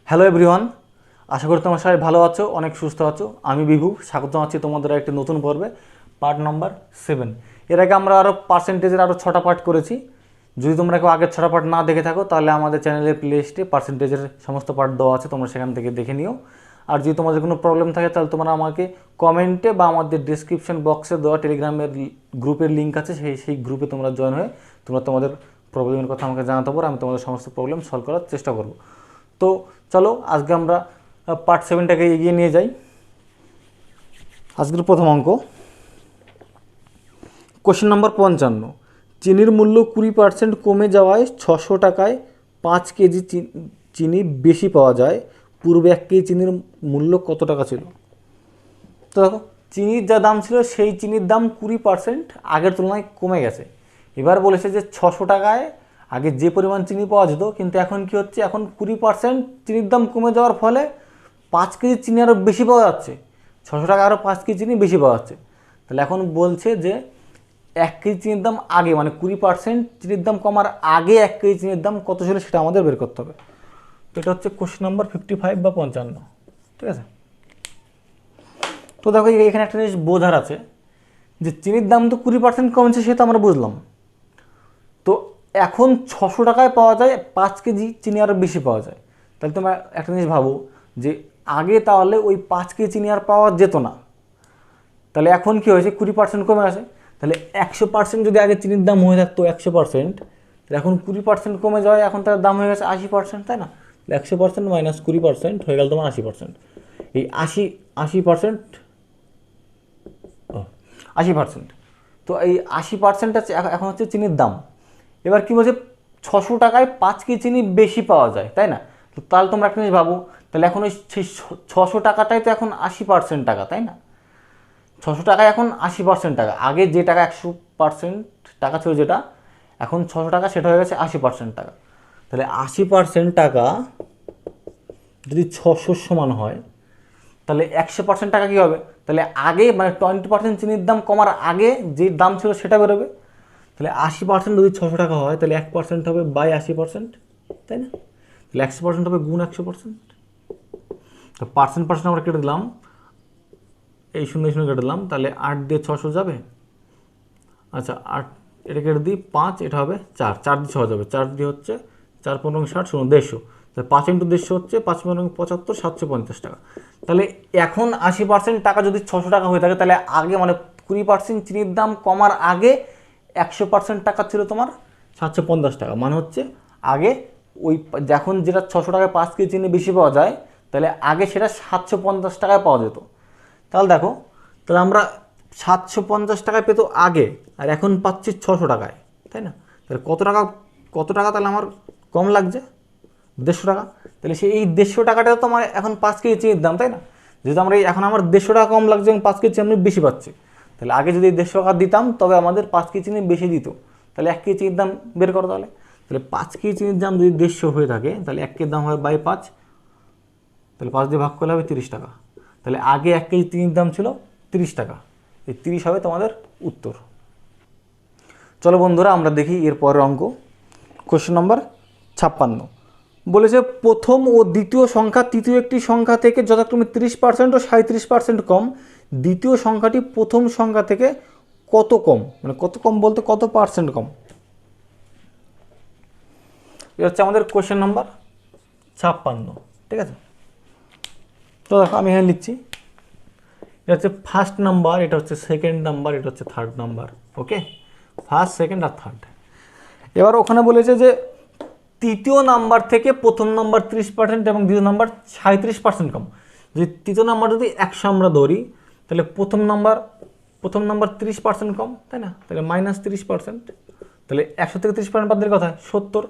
Hello everyone, আশা করি তোমরা সবাই ভালো আছো, অনেক সুস্থ আছো। আমি বিভু, স্বাগত আছি তোমাদের একটি নতুন পর্বে, পার্ট নাম্বার 7। এর আগে আমরা আরও পার্সেন্টেজের আরও 6টা পার্ট করেছি। যদি তোমরা কেউ আগের 6টা পার্ট না দেখে থাকো তাহলে আমাদের চ্যানেলের প্লেলিস্টে পার্সেন্টেজের সমস্ত পার্ট দেওয়া আছে, তোমরা সেখান থেকে দেখে নিও। আর যদি তোমাদের কোনো প্রবলেম থাকে তাহলে তোমরা আমাকে কমেন্টে বা আমাদের ডিসক্রিপশন বক্সে দেওয়া টেলিগ্রামের গ্রুপের লিঙ্ক আছে, সেই গ্রুপে তোমরা জয়েন হয়ে তোমরা তোমাদের প্রবলেমের কথা আমাকে জানাতে পারো। আমি তোমাদের সমস্ত প্রবলেম সলভ করার চেষ্টা করব। তো চলো আজকে আমরা পার্ট 7টাকে এগিয়ে নিয়ে যাই। আজকের প্রথম অঙ্ক, কোশ্চেন নাম্বার 55। চিনির মূল্য 20% কমে যাওয়ায় 600 টাকায় 5 কেজি চিনি বেশি পাওয়া যায়। পূর্বে 1 কেজি চিনির মূল্য কত টাকা ছিল? তো দেখো, চিনির যা দাম ছিল সেই চিনির দাম 20% আগের তুলনায় কমে গেছে। এবার বলেছে যে 600 টাকায় আগে যে পরিমাণ চিনি পাওয়া যেত, কিন্তু এখন কি হচ্ছে, এখন 20% চিনির দাম কমে যাওয়ার ফলে 5 কেজি চিনি আরও বেশি পাওয়া যাচ্ছে। 600 টাকা আরও 5 কেজি চিনি বেশি পাওয়া যাচ্ছে। তাহলে এখন বলছে যে 1 কেজি চিনির দাম আগে, মানে 20% চিনির দাম কমার আগে 1 কেজি চিনির দাম কত ছিল সেটা আমাদের বের করতে হবে। তো এটা হচ্ছে কোশ্চেন নাম্বার 55 বা 55, ঠিক আছে? তো দেখো, এখানে একটা জিনিস বোঝার আছে যে চিনির দাম তো 20% কমছে, সে তো আমরা বুঝলাম। তো এখন 600 টাকায় পাওয়া যায় 5 কেজি চিনি আরও বেশি পাওয়া যায়। তাহলে তোমরা একটা জিনিস ভাবো যে আগে তাহলে ওই 5 কেজি চিনি আর পাওয়া যেত না, তাহলে এখন কী হয়েছে, 20% কমে আসে। তাহলে 100% যদি আগে চিনির দাম হয়ে থাকতো 100%, তাহলে এখন 20% কমে যাওয়ায় এখন তার দাম হয়ে গেছে 80%, তাই না? 100% মাইনাস 20% হয়ে গেল তোমার 80%। এই 80%, 80%। তো এই 80% এখন হচ্ছে চিনির দাম। এবার কী বলছে, 600 টাকায় 5 কেজি চিনি বেশি পাওয়া যায়, তাই না? তো তাহলে তোমরা একটা জিনিস ভাবো, তাহলে এখন ওই 600 টাকাটাই তো এখন 80% টাকা, তাই না? 600 টাকায় এখন 80% টাকা। আগে যে টাকা 100% টাকা ছিল যেটা, এখন 600 টাকা সেটা হয়ে গেছে 80% টাকা। তাহলে 80% টাকা যদি 600 সমান হয়, তাহলে 100% টাকা কী হবে? তাহলে আগে মানে 20% চিনির দাম কমার আগে যে দাম ছিল সেটা বেরোবে। তাহলে 80% যদি 600 টাকা হয়, তাহলে 1% হবে বাই 80%, তাই না? তাহলে 100% হবে গুণ 100%। তো পার্সেন্ট আমরা কেটে দিলাম, এই 0 কেটে দিলাম, তাহলে 8 দিয়ে 600 যাবে। আচ্ছা, 8 এটা কেটে দিই, 5, এটা হবে 4, 4 দিয়ে 6 যাবে, 4 দিয়ে হচ্ছে 4 15 60 150। তাহলে 5 × 150 হচ্ছে 5 15 75, 750 টাকা। তাহলে এখন 80% টাকা যদি 600 টাকা হয়ে থাকে, তাহলে আগে মানে 20% চিনির দাম কমার আগে 100% টাকা ছিল তোমার 750 টাকা। মানে হচ্ছে আগে ওই যখন যেটা 600 টাকায় 5 কেজি চিনি বেশি পাওয়া যায়, তাহলে আগে সেটা 750 টাকায় পাওয়া যেত। তাহলে দেখো, তাহলে আমরা 750 টাকায় পেতো আগে, আর এখন পাচ্ছি 600 টাকায়, তাই না? তাহলে কত টাকা তাহলে আমার কম লাগছে? 150 টাকা। তাহলে সেই এই 150 টাকাটা তো আমার এখন 5 কেজি চিনির দাম, তাই না? যেহেতু আমরা এখন আমার 150 টাকা কম লাগছে এবং 5 কেজি চিনি আমি বেশি পাচ্ছি, তাহলে আগে যদি 150 টাকা দিতাম তবে আমাদের 5 কেজি চিনি বেশি দিত। তাহলে 1 কেজি চিনির দাম বের করো তাহলে। তাহলে 5 কেজি চিনির দাম যদি 150 হয়ে থাকে, তাহলে 1 কেজির দাম হবে বাই 5, তাহলে 5 দিয়ে ভাগ করলে হবে 30 টাকা। তাহলে আগে 1 কেজি চিনির দাম ছিল 30 টাকা। এই 30 হবে তোমাদের উত্তর। চলো বন্ধুরা, আমরা দেখি এর পরের অঙ্ক, কোশ্চেন নম্বর 56। বলেছে প্রথম ও দ্বিতীয় সংখ্যা তৃতীয় একটি সংখ্যা থেকে যথাক্রমে 30% ও 37% কম। দ্বিতীয় সংখ্যাটি প্রথম সংখ্যা থেকে কত কম, মানে কত কম বলতে কত পার্সেন্ট কম? এটা হচ্ছে আমাদের কোশ্চেন নাম্বার 56, ঠিক আছে? তো দেখো, আমি এখানে লিখছি, এটা হচ্ছে ফার্স্ট নাম্বার, এটা হচ্ছে সেকেন্ড নাম্বার, এটা হচ্ছে থার্ড নাম্বার। ওকে, ফার্স্ট, সেকেন্ড আর থার্ড। এবার ওখানে বলেছে যে তৃতীয় নাম্বার থেকে প্রথম নাম্বার 30% এবং দ্বিতীয় নাম্বার 37% কম। যদি তৃতীয় নাম্বার যদি 100 আমরা ধরি, তাহলে প্রথম নাম্বার 30% কম, তাই না? তাহলে মাইনাস 30%। তাহলে 100 থেকে 30% বাদ দিলে কথা 70।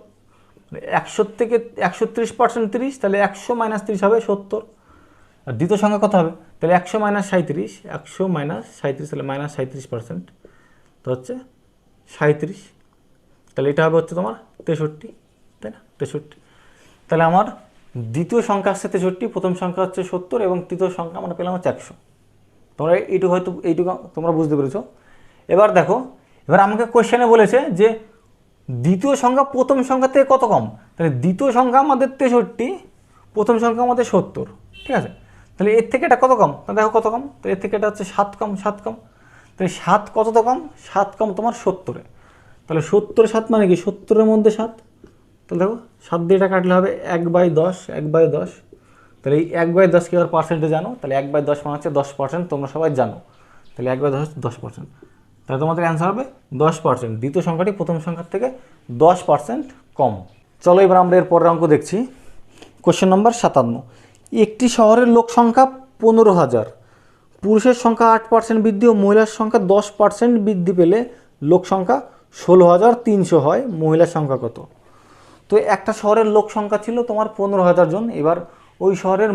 100 থেকে 130% 30, তাহলে 100 মাইনাস 30 হবে 70। আর দ্বিতীয় সংখ্যা কত হবে? তাহলে 100 মাইনাস 37, 100 মাইনাস 37, তাহলে মাইনাস 37%, তো হচ্ছে 37। তাহলে এটা হবে হচ্ছে তোমার 63, তাই না? 63। তাহলে আমার দ্বিতীয় সংখ্যা আসছে 63, প্রথম সংখ্যা হচ্ছে 70 এবং তৃতীয় সংখ্যা আমরা পেলাম হচ্ছে 100। তোমরা এইটুকু তোমরা বুঝতে পেরেছো। এবার দেখো, এবার আমাকে কোয়েশ্চেনে বলেছে যে দ্বিতীয় সংখ্যা প্রথম সংখ্যা থেকে কত কম। তাহলে দ্বিতীয় সংখ্যা আমাদের 63, প্রথম সংখ্যা আমাদের 70, ঠিক আছে। তাহলে এর থেকে এটা কত কম, দেখো কত কম, তো এর থেকে এটা হচ্ছে 7 কম, 7 কম। তাহলে 7 কত তো কম, 7 কম তোমার 70-এ। তাহলে 70-7 মানে কি 70-এর মধ্যে 7। তাহলে দেখো 7 দিয়ে এটা কাটলে হবে 1/10, 1/10। তাহলে এই 1/10 কি আর পার্সেন্টে জানো, তাহলে 1/10 মানে হচ্ছে 10%, তোমরা সবাই জানো। তাহলে 1/10 10%, তাহলে তোমাদের অ্যান্সার হবে 10%। দ্বিতীয় সংখ্যাটি প্রথম সংখ্যার থেকে 10% কম। চলো এবার আমরা এর পরের অঙ্ক দেখছি। Question number 57। একটি শহরের লোক সংখ্যা 15,000, পুরুষের সংখ্যা 8% বৃদ্ধি ও মহিলার সংখ্যা 10% বৃদ্ধি পেলে লোক সংখ্যা 16,300 হয়, মহিলার সংখ্যা কত? তো একটা শহরের লোক সংখ্যা ছিল তোমার 15,000 জন। এবার ওই শহরের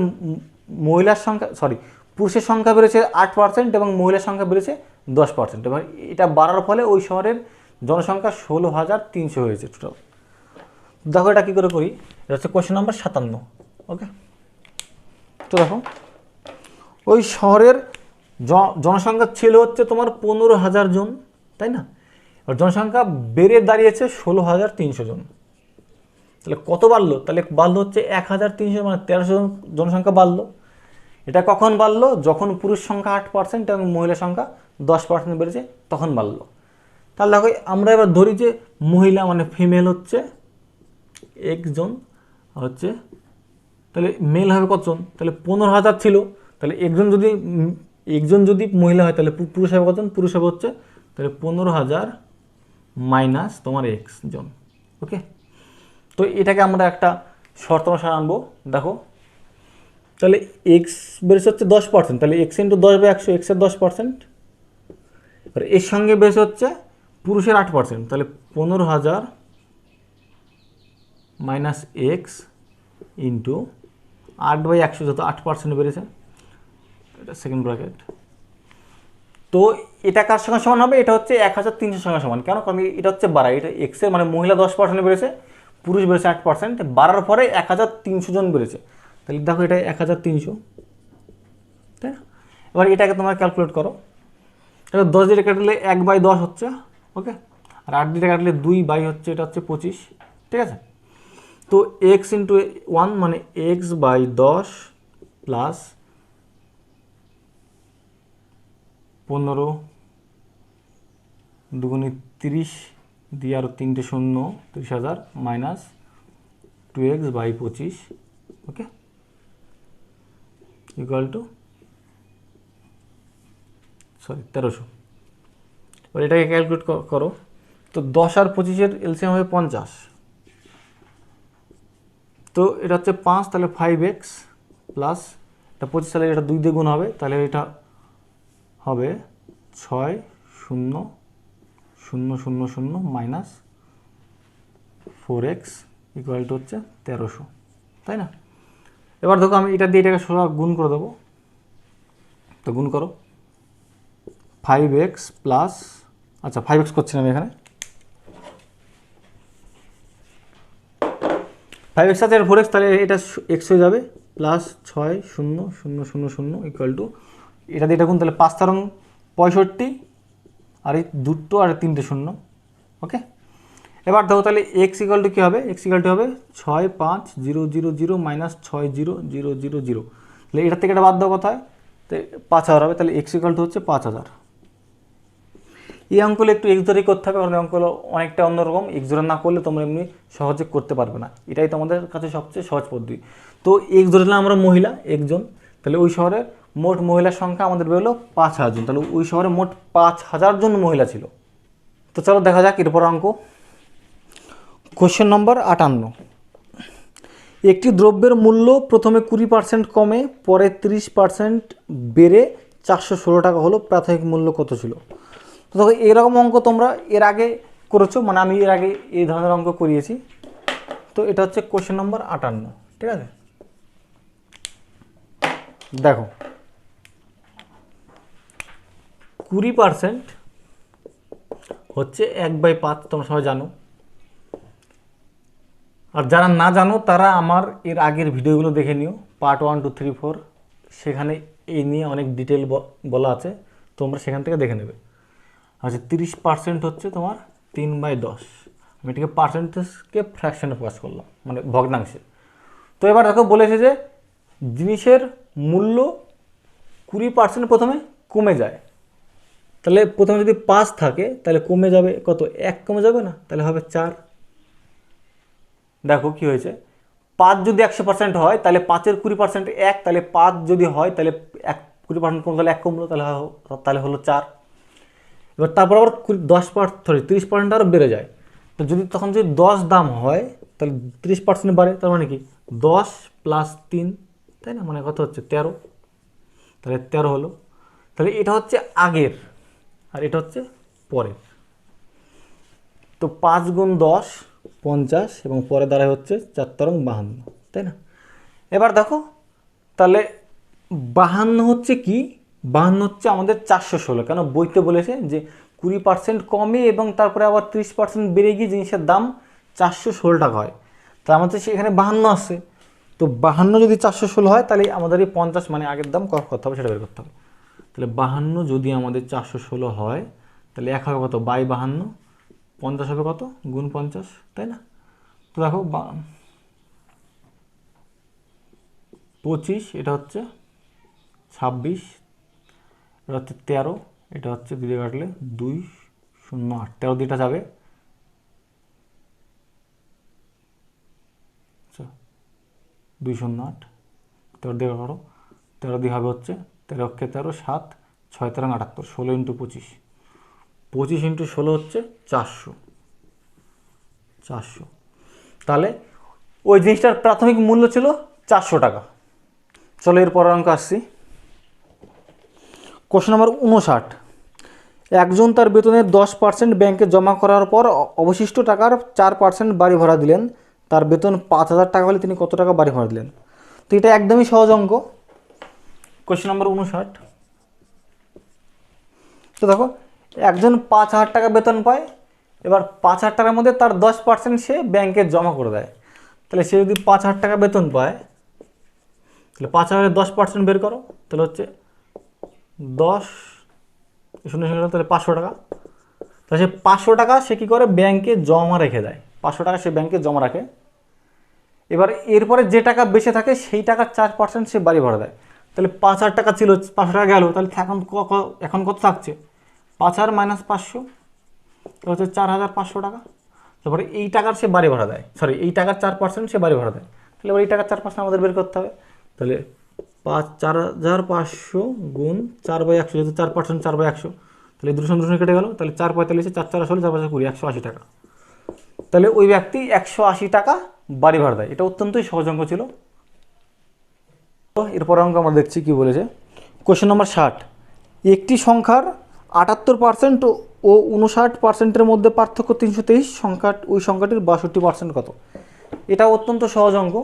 মহিলার সংখ্যা, পুরুষের সংখ্যা বেড়েছে 8% এবং মহিলার সংখ্যা বেড়েছে 10%। এবার এটা বাড়ার ফলে ওই শহরের জনসংখ্যা 16,300 হয়েছে টোটাল। দেখো এটা কী করে করি, এটা হচ্ছে কোশ্চেন নাম্বার 57। ওকে, তো দেখো ওই শহরের জনসংখ্যা ছিল হচ্ছে তোমার 15,000 জন, তাই না? এবার জনসংখ্যা বেড়ে দাঁড়িয়েছে 16,300 জন। তাহলে কত বাড়লো, তাহলে বাড়লো হচ্ছে 1,300, মানে 1300 জন জনসংখ্যা বাড়লো। এটা কখন বাড়লো, যখন পুরুষ সংখ্যা 8% এবং মহিলা সংখ্যা 10% বেড়েছে, তখন বাড়লো। তাহলে দেখো আমরা এবার ধরি যে মহিলা মানে ফিমেল হচ্ছে একজন, হচ্ছে তাহলে মেল হবে কতজন, তাহলে 15,000 ছিল, তাহলে একজন যদি মহিলা হয় তাহলে পুরুষ হবে কতজন, পুরুষ হবে হচ্ছে তাহলে 15,000 মাইনাস তোমার এক্স জন। ওকে, তো এটাকে আমরা একটা শর্ত অনুসারে আনবো। দেখো তাহলে এক্স বেড়েছে হচ্ছে 10%, তাহলে এক্স ইন্টু 10/100, এক্সের 10%। এবার এর সঙ্গে বেড়েছে হচ্ছে পুরুষের 8%, তাহলে 15,000 মাইনাস এক্স ইন্টু 8/100, যত 8% বেড়েছে, এটা সেকেন্ড ব্র্যাকেট। তো এটা কার সঙ্গে সমান হবে, এটা হচ্ছে 1,300 সঙ্গে সমান। কেন, কারণ এটা হচ্ছে বাড়া, এটা এক্সের মানে মহিলা 10% বেড়েছে, পুরুষ বেড়েছে 8%, বাড়ার পরে 1,300 জন বেড়েছে। তাহলে দেখো এটা 1,300, তাই না? এবার এটাকে তোমরা ক্যালকুলেট করো। তাহলে 10 দিয়ে কাটলে 1/10 হচ্ছে, ওকে, আর 8 দিয়ে কাটলে 2 হচ্ছে, এটা হচ্ছে 25, ঠিক আছে। তো এক্স ইন্টু 1 মানে x/10 প্লাস 15 দুগুণে 30 দিয়ে আরও 3টে 0, 30,000 minus 2x/25, okay, equal to 1300। এবার এটাকে ক্যালকুলেট করো। তো 10 আর 25-এর এলসিএম হবে 50, তো এটা হচ্ছে 5, তাহলে 5x প্লাস এটা 25, তাহলে এটা 2 দিয়ে গুণ হবে, তাহলে এটা হবে 6,0,0,0,0 মাইনাস 4x ইকুয়াল টু হচ্ছে 1300, তাই না? এবার দেখো আমি এটা দিয়ে এটাকে সোজা গুণ করে দেবো। তো গুণ করো 5x প্লাস, আচ্ছা 5x করছি না আমি এখানে, 5x আছে 4x, তাহলে এটা x হয়ে যাবে প্লাস 6,0,0,0,0 ইকুয়াল টু এটা দিয়ে এটা গুণ, তাহলে 5 তারং 65, আর এই 2 আর 3টে 0, ওকে। এবার দেখো তাহলে x ইকুয়াল টু কী হবে, x ইকুয়াল টু হবে 6,5,0,0,0 মাইনাস 6,0,0,0,0, তাহলে এটার থেকে এটা বাদ দেওয়া কোথায়, তো 5,000 হবে, তাহলে x ইকুয়াল টু হচ্ছে 5,000। এই অঙ্কগুলো একটু এক্স ধরেই করতে হবে, কারণ অঙ্কগুলো অনেকটা অন্যরকম, এক্স ধরে না করলে তোমরা এমনি সহজে করতে পারবে না, এটাই তোমাদের কাছে সবচেয়ে সহজ পদ্ধতি। তো এক্স ধরলাম আমরা মহিলা একজন, তাহলে ওই শহরের মোট মহিলার সংখ্যা আমাদের বেরোলো 5,000 জন, তাহলে ওই শহরে মোট 5,000 জন মহিলা ছিল। তো চলো দেখা যাক এরপর অঙ্ক। Question number 58। একটি দ্রব্যের মূল্য প্রথমে 20% কমে পরে 30% বেড়ে 416 টাকা হলো, প্রাথমিক মূল্য কত ছিল? তো দেখো এরকম অঙ্ক তোমরা এর আগে করেছো, মানে আমি এর আগে এই ধরনের অঙ্ক করিয়েছি। তো এটা হচ্ছে কোশ্চেন নম্বর 58, ঠিক আছে। দেখো 20% হচ্ছে 1/5, তোমরা সবাই জানো। আর যারা না জানো তারা আমার এর আগের ভিডিওগুলো দেখে নিও, পার্ট 1, 2, 3, 4, সেখানে এই নিয়ে অনেক ডিটেল বলা আছে, তোমরা সেখান থেকে দেখে নেবে। আচ্ছা 30% হচ্ছে তোমার 3/10, আমি এটাকে পার্সেন্টেজকে ফ্র্যাকশনে প্রকাশ করলাম, মানে ভগ্নাংশে। তো এবার দেখো বলেছে যে জিনিসের মূল্য 20% প্রথমে কমে যায়। তাহলে প্রথমে যদি 5 থাকে তাহলে কমে যাবে কত, 1 কমে যাবে না, তাহলে হবে 4। দেখো কি হয়েছে, 5 যদি 100% হয় তাহলে 5-এর 20% 1, তাহলে 5 যদি হয় তাহলে 20% কমলো, তাহলে 1 কমলো, তাহলে হলো 4। এবার তারপর আবার 30% আরও বেড়ে যায়। তো তখন যদি 10 দাম হয় তাহলে 30% বাড়ে, তার মানে কি 10 + 3, তাই না, মানে কত হচ্ছে 13। তাহলে 13 হলো। তাহলে এটা হচ্ছে আগের আর এটা হচ্ছে পরের। তো 5 × 10 50 এবং পরে দাঁড়ায় হচ্ছে 4 × 52, তাই না। এবার দেখো তাহলে 52 হচ্ছে কি, 52 হচ্ছে আমাদের 416। কেন, বইতে বলেছে যে 20% কমে এবং তারপরে আবার 30% বেড়ে গিয়ে জিনিসের দাম 416 টাকা হয়। তা আমাদের সেখানে 52 আসছে। তো 52 যদি 416 হয় তাহলে আমাদের এই 50 মানে আগের দাম কত হবে সেটা বের করতে হবে। তাহলে 52 যদি আমাদের 416 হয় তাহলে 1 হবে কত, বাই 52, 50 হবে কত, গুণ 50, তাই না। তো দেখো 25, এটা হচ্ছে 26, এটা হচ্ছে 13, এটা হচ্ছে 2 দিয়ে কাটলে 2, 0, 8, 13 দিটা যাবে, 2, 0, 8, 13 দিয়ে কাটো, 13 দিয়ে হবে হচ্ছে 13 অক্ষে 13, 7, 6 13 78, 16 × 25, 25 × 16 হচ্ছে 400। তাহলে ওই জিনিসটার প্রাথমিক মূল্য ছিল 400 টাকা। চলো এরপর অঙ্ক আসছি। কোশ্চেন নাম্বার 59, একজন তার বেতনের 10% ব্যাংকে জমা করার পর অবশিষ্ট টাকার 4% বাড়ি ভাড়া দিলেন। তার বেতন 5000 টাকা হলে তিনি কত টাকা বাড়ি ভাড়া দিলেন। তো এটা একদমই সহজ অঙ্ক। কোশ্চেন নাম্বার 59, তো দেখো একজন 5000 টাকা বেতন পায়। এবার 5000 টাকার মধ্যে তার 10% সে ব্যাংকে জমা করে দেয়। তাহলে সে যদি 5000 টাকা বেতন পায় তাহলে 5000-এর 10% বের করো, তাহলে হচ্ছে 10, 0 0, তাহলে 500 টাকা। তাহলে সে 500 টাকা সে কী করে, ব্যাংকে জমা রেখে দেয়। 500 টাকা সে ব্যাংকে জমা রাখে। এবার এরপরে যে টাকা বেঁচে থাকে সেই টাকার 4% সে বাড়ি ভাড়া দেয়। তাহলে 5000 টাকা ছিল, 500 টাকা গেল, তাহলে এখন কত থাকছে, 5000 - 500, তাহলে হচ্ছে 4500 টাকা। তারপরে এই টাকার সে বাড়ি ভাড়া দেয়, সরি এই টাকার 4% সে বাড়ি ভাড়া দেয়। তাহলে এবার এই টাকার 4% আমাদের বের করতে হবে। তাহলে 4500 গুণ 4/100, যেহেতু 4%, 4/100, তাহলে 200 কেটে গেল। তাহলে 445, 4 4 16, 4 5 20, 180 টাকা। তাহলে ওই ব্যক্তি 180 টাকা বাড়ি ভাড়া দেয়। এটা অত্যন্তই সহজ অঙ্ক ছিল। এরপর অঙ্ক আমরা দেখছি কি বলেছে। কোশ্চেন নাম্বার 60, একটি সংখ্যার 78% ও 59%-এর মধ্যে পার্থক্য 323, ওই সংখ্যাটির 62% কত। এটা অত্যন্ত সহজ অঙ্ক।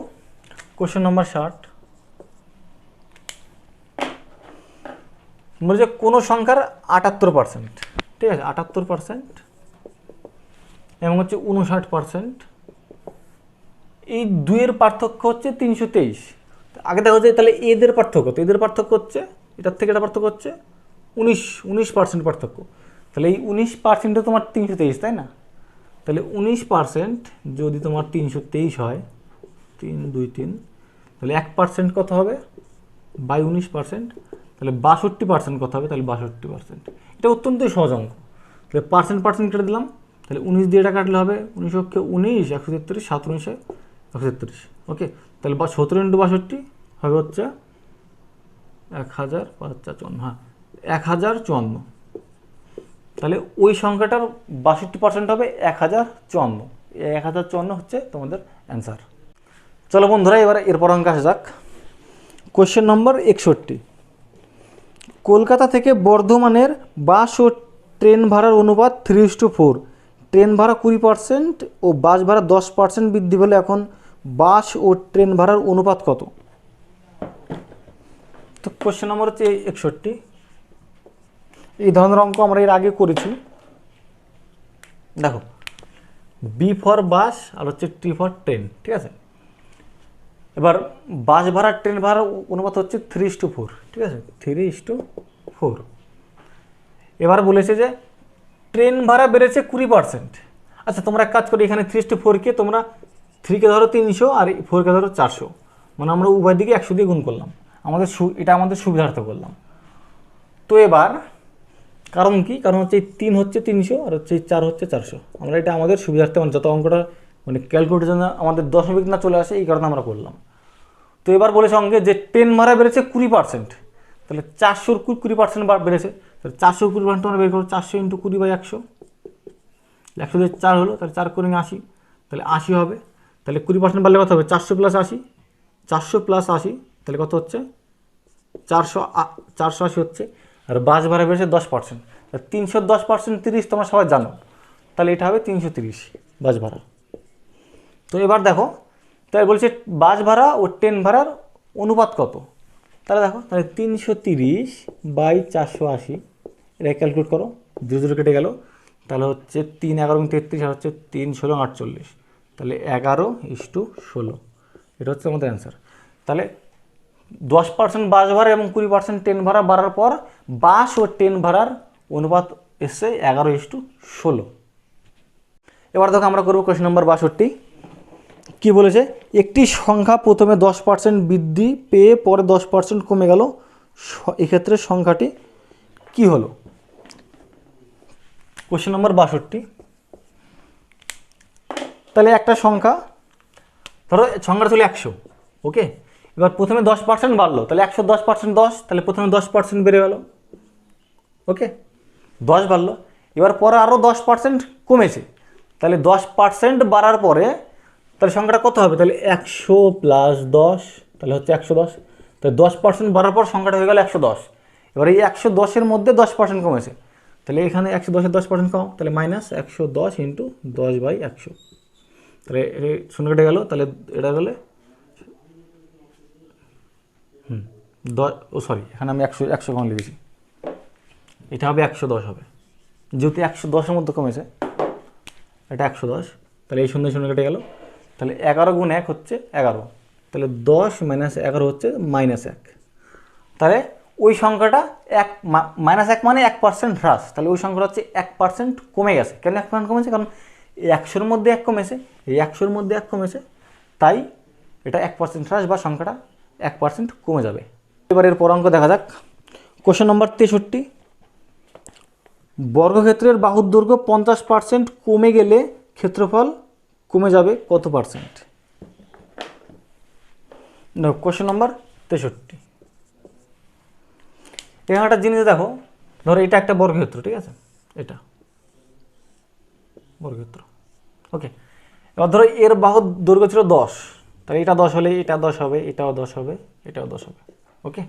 কোশ্চেন নাম্বার 60 বলছে কোনো সংখ্যার 78%, ঠিক আছে, 78% এবং হচ্ছে 59%, এই দুইয়ের পার্থক্য হচ্ছে 323। আগে দেখা যায় তাহলে এদের পার্থক্য, তো এদের পার্থক্য হচ্ছে এটার থেকে এটা পার্থক্য হচ্ছে 19% পার্থক্য। তাহলে এই 19% তোমার 323, তাই না। তাহলে 19% যদি তোমার 323 হয়, 3 2 3, তাহলে 1% কত হবে, বাই 19%, তাহলে 62% কত হবে, তাহলে 62%। এটা অত্যন্তই সহজ অঙ্ক। তাহলে পার্সেন্ট কেটে দিলাম, তাহলে 19 দিয়ে এটা কাটলে হবে 19 অক্ষে 19, 133, 7 19 133, ওকে। তাহলে 17 × 62 হবে হচ্ছে 1054, হ্যাঁ 1054। তাহলে ওই সংখ্যাটার 62% হবে 1054। 1054 হচ্ছে তোমাদের অ্যান্সার। চলো বন্ধুরা এবার এরপর অঙ্ক আসা যাক। কোশ্চেন নম্বর 61, কলকাতা থেকে বর্ধমানের বাস ও ট্রেন ভাড়ার অনুপাত 3:4। ট্রেন ভাড়া 20% ও বাস ভাড়া 10% বৃদ্ধি পেলে এখন বাস ও ট্রেন ভাড়ার অনুপাত কত। তো কোশ্চেন নম্বর হচ্ছে 61। এই ধরনের অঙ্ক আমরা এর আগে করেছি। দেখো বি ফর বাস আর হচ্ছে টি ফর ট্রেন, ঠিক আছে। এবার বাস ভাড়া ট্রেন ভাড়ার অনুপাত হচ্ছে 3:4, ঠিক আছে, 3:4। এবার বলেছে যে ট্রেন ভাড়া বেড়েছে 20%। আচ্ছা তোমরা এক কাজ করো, এখানে 3:4 কে তোমরা 3 কে ধরো 300 আর 4 কে ধরো 400, মানে আমরা উভয় দিকে 100 দিয়ে গুণ করলাম, এটা আমাদের সুবিধার্থে করলাম। তো এবার কারণ কি, কারণ হচ্ছে এই 3 হচ্ছে 300 আর হচ্ছে এই 4 হচ্ছে 400, আমরা এটা আমাদের সুবিধার্থে মানে যত অঙ্কটা মানে ক্যালকুলেটার জন্য আমাদের দশমিক না চলে আসে এই কারণে আমরা করলাম। তো এবার বলেছে অঙ্কে যে 10 ভাড়া বেড়েছে 20%, তাহলে 400-র 20% বেড়েছে, তাহলে 400-20% আমরা বের করবো। 400 × 20/100, 100 দিয়ে 4 হলো, তাহলে 4 করে 80, তাহলে 80 হবে। তাহলে 20% বাড়লে কত হবে? 400 + 80, 400 + 80, তাহলে কত হচ্ছে? 480 হচ্ছে। আর বাস ভাড়া বেড়েছে 10%, 310% 30 তোমরা সবাই জানো, তাহলে এটা হবে 330 বাস ভাড়া। তো এবার দেখো, তাই বলছে বাস ভাড়া ও ট্রেন ভাড়ার অনুপাত কত, তাহলে দেখো, তাহলে 330/480, এটা ক্যালকুলেট করো, 0 কেটে গেল, তাহলে হচ্ছে 3 × 11 = 33, আর হচ্ছে 3 × 16 = 48, তাহলে 11:16, এটা হচ্ছে আমাদের অ্যান্সার। তাহলে 10% বাস ভাড়া এবং 20% ট্রেন ভাড়া বাড়ার পর বাস ও ট্রেন ভাড়ার অনুপাত এসছে 11:16। এবার দেখো আমরা করবো কোয়েশ্চেন নম্বর 62। কী বলেছে? একটি সংখ্যা প্রথমে 10% বৃদ্ধি পেয়ে পরে 10% কমে গেল, এক্ষেত্রে সংখ্যাটি কি হলো? Question number 62। তাহলে একটা সংখ্যা, ধরো সংখ্যাটা ছিল 100, ওকে। এবার প্রথমে 10% বাড়লো, তাহলে 100 10% 10, তাহলে প্রথমে 10% বেড়ে গেল, ওকে, 10 বাড়লো। এবার পরে আরও 10% কমেছে, তাহলে 10% বাড়ার পরে তাহলে সংখ্যাটা কত হবে? তাহলে 100 + 10, তাহলে হচ্ছে 110, তাহলে 10% বাড়ার পর সংখ্যাটা হয়ে গেল 110। এবার এই 110-এর মধ্যে 10% কমেছে, তাহলে এখানে 110-এর 10% কম, তাহলে -110 × 10/100, তাহলে শূন্য কেটে গেল, তাহলে এটা গেলে এখানে আমি 100 কম লিখেছি, এটা হবে 110 হবে, যেহেতু 110-এর মধ্যে কমেছে, এটা 110, তাহলে এই শূন্য কেটে গেল, তাহলে 11 × 1 হচ্ছে 11, তাহলে 10 - 11 হচ্ছে -1, তাহলে ওই সংখ্যাটা -1 মানে 1% হ্রাস, তাহলে ওই সংখ্যাটা হচ্ছে 1% কমে গেছে। কেন 1% কমেছে? কারণ 100-র মধ্যে 1 কমেছে, এই 100-র মধ্যে 1 কমেছে, তাই এটা 1% হ্রাস বা সংখ্যাটা 1% কমে যাবে। এবার এর পর অঙ্ক দেখা যাক। Question number 63। বর্গক্ষেত্রের বাহুর দৈর্ঘ্য 50% কমে গেলে ক্ষেত্রফল কমে যাবে কত %? Question number 63। এখানে একটা জিনিস দেখো, ধরো এটা একটা বর্গক্ষেত্র, ঠিক আছে, এটা বর্গক্ষেত্র, ওকে। এবার ধরো এর বাহুর দৈর্ঘ্য ছিল 10, তাহলে এটা 10 হলে এটা 10 হবে, এটাও 10 হবে, এটাও 10 হবে, ওকে।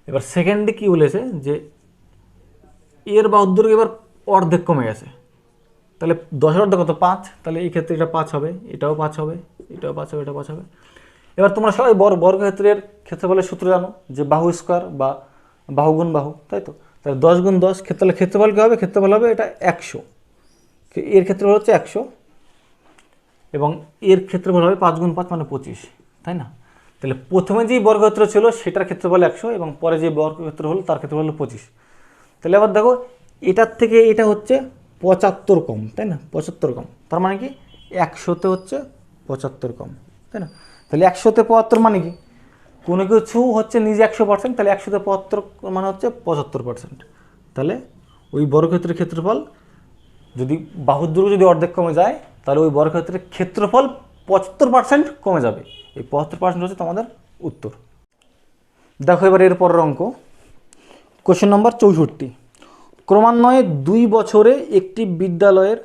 এবার সেকেন্ডে কি বলেছে যে এর বাহুর দৈর্ঘ্য এবার অর্ধেক কমে গেছে, তাহলে 10-এর অর্ধেক কত? 5, তাহলে এই ক্ষেত্রে এটা 5 হবে, এটাও 5 হবে, এটাও 5 হবে, এটাও 5 হবে। এবার তোমরা সবাই বর্গক্ষেত্রের ক্ষেত্রফলের সূত্র জানো, যে বাহু স্কোয়ার বা বাহু গুণ বাহু, তাই তো। তাহলে 10 × 10 ক্ষেত্রফল কী হবে? ক্ষেত্রফল হবে এটা 100, এর ক্ষেত্রফল হচ্ছে 100, এবং এর ক্ষেত্রফল হবে 5 × 5 মানে 25, তাই না? তাহলে প্রথমে যেই বর্গক্ষেত্র ছিল সেটার ক্ষেত্রফল 100, এবং পরে যে বর্গক্ষেত্র হলো তার ক্ষেত্রফল হলো 25। তাহলে আবার দেখো, এটার থেকে এটা হচ্ছে 75 কম, তাই না? 75 কম, তার মানে কি 100-তে হচ্ছে 75 কম, তাই না? তাহলে 100-তে 75 মানে কি? কোনো কিছু হচ্ছে নিজে 100%, তাহলে 100-তে 75 মানে হচ্ছে 75%। তাহলে ওই বর্গক্ষেত্রের ক্ষেত্রফল যদি বাহুর দৈর্ঘ্য যদি অর্ধেক কমে যায়, তাহলে ওই বর্গক্ষেত্রের ক্ষেত্রফল 75% কমে যাবে। এই 75% হচ্ছে তোমাদের উত্তর। দেখো এবার এর পরের অঙ্ক, কোশ্চেন নম্বর 64। ক্রমান্বয়ে 2 বছরে একটি বিদ্যালয়ের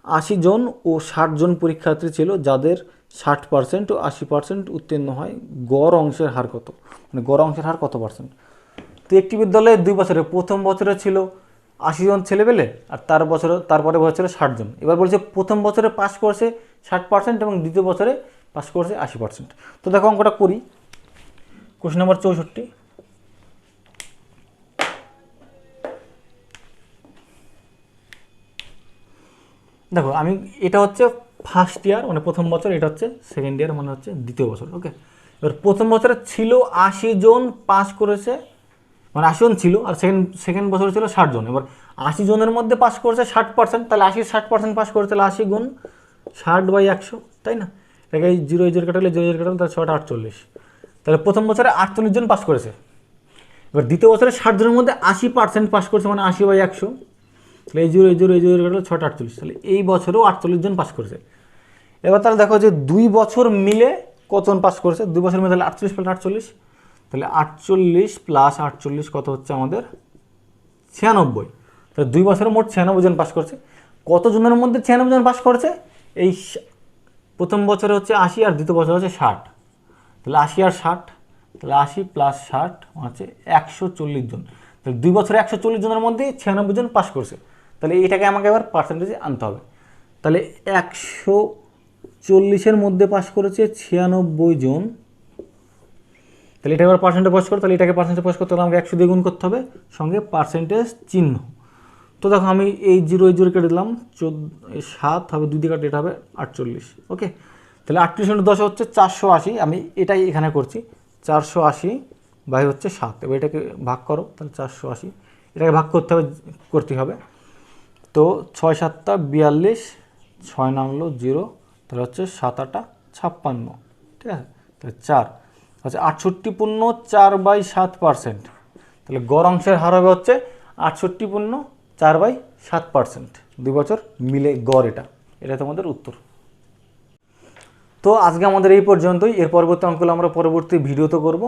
80 জন ও 60 জন পরীক্ষার্থী ছিল, যাদের 60% ও 80% উত্তীর্ণ হয়। গড় অংশের হার কত? মানে গড় অংশের হার কত %? তো একটি বিদ্যালয়ে 2 বছরে, প্রথম বছরে ছিল 80 জন ছেলেপেলে, আর তারপরে বছর ছিল 60 জন। এবার বলছে প্রথম বছরে পাস করছে 60% এবং দ্বিতীয় বছরে পাস করছে 80%। তো দেখো অঙ্কটা করি। Question number 64। দেখো আমি, এটা হচ্ছে ফার্স্ট ইয়ার মানে প্রথম বছর, এটা হচ্ছে সেকেন্ড ইয়ার মানে হচ্ছে দ্বিতীয় বছর, ওকে। এবার প্রথম বছরে ছিল 80 জন পাস করেছে, মানে 80 জন ছিল, আর সেকেন্ড বছরে ছিল 60 জন। এবার 80 জনের মধ্যে পাস করেছে 60%, তাহলে 60% পাস করেছে, তাহলে 80 × 60/100, তাই না? এটাকে 0 কাটালে 0 কাটালে, তাহলে 6 × 8 = 48, তাহলে প্রথম বছরে 48 জন পাস করেছে। এবার দ্বিতীয় বছরে 60 জনের মধ্যে 80% পাস করেছে, মানে 80/100। তাহলে এই জিরো এই জিরো এই জিরো কাটলো 6টা 48, তাহলে এই বছরেও 48 জন পাস করেছে। এবার তাহলে দেখো যে 2 বছর মিলে কতজন পাস করেছে, 2 বছর মিলে তাহলে 48 প্লাস 48, তাহলে 48 প্লাস 48 কত হচ্ছে আমাদের 96। তাহলে 2 বছরে মোট 96 জন পাস করছে। কতজনের মধ্যে 96 জন পাস করেছে? এই প্রথম বছরে হচ্ছে 80 আর দ্বিতীয় বছরে হচ্ছে 60, তাহলে 80 আর 60, তাহলে 80 প্লাস 60 হচ্ছে 140 জন। তাহলে 2 বছরে 140 জনের মধ্যে 96 জন পাস করছে। তাহলে এটাকে আমাকে এবার পার্সেন্টেজে আনতে হবে। তাহলে 140-এর মধ্যে পাস করেছে 96 জন, তাহলে এটা এবার পার্সেন্টেজ পাস করো, তাহলে এটাকে পার্সেন্টেজ পাস করতে হলে আমাকে 100 দিয়ে গুণ করতে হবে, সঙ্গে পার্সেন্টেজ চিহ্ন। তো দেখো আমি এই জিরো কেটে দিলাম, 7 হবে 2 দিয়ে কাটে, এটা হবে 48। ওকে, তাহলে 38 × 10 হচ্ছে 480, আমি এটাই এখানে করছি, 480 বাই হচ্ছে 7। এবার এটাকে ভাগ করো, তাহলে 480, এটাকে ভাগ করতে হবে। তো 6 × 7 = 42, 6 নামলো 0, তাহলে হচ্ছে 7 × 8 = 56, ঠিক আছে। তাহলে 4 হচ্ছে 68.4/7%, তাহলে গড় অংশের হার হবে হচ্ছে 68.4/7%, 2 বছর মিলে গড়। এটা তোমাদের উত্তর। তো আজকে আমাদের এই পর্যন্তই। এর পরবর্তী অঙ্কগুলো আমরা পরবর্তী ভিডিওতে করব।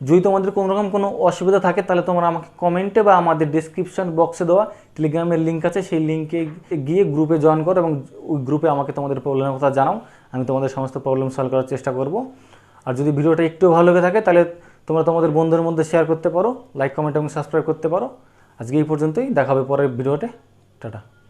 যদি তোমাদের কোনো রকম কোনো অসুবিধা থাকে তাহলে তোমরা আমাকে কমেন্টে বা আমাদের ডেসক্রিপশন বক্সে দেওয়া টেলিগ্রামের লিঙ্ক আছে, সেই লিঙ্কে গিয়ে গ্রুপে জয়েন করো এবং ওই গ্রুপে আমাকে তোমাদের প্রবলেমের কথা জানাও। আমি তোমাদের সমস্ত প্রবলেম সলভ করার চেষ্টা করব। আর যদি ভিডিওটা একটু ভালো লেগে থাকে তাহলে তোমরা তোমাদের বন্ধুদের মধ্যে শেয়ার করতে পারো, লাইক কমেন্ট এবং সাবস্ক্রাইব করতে পারো। আজকে এই পর্যন্তই, দেখা হবে পরের ভিডিওতে। টাটা।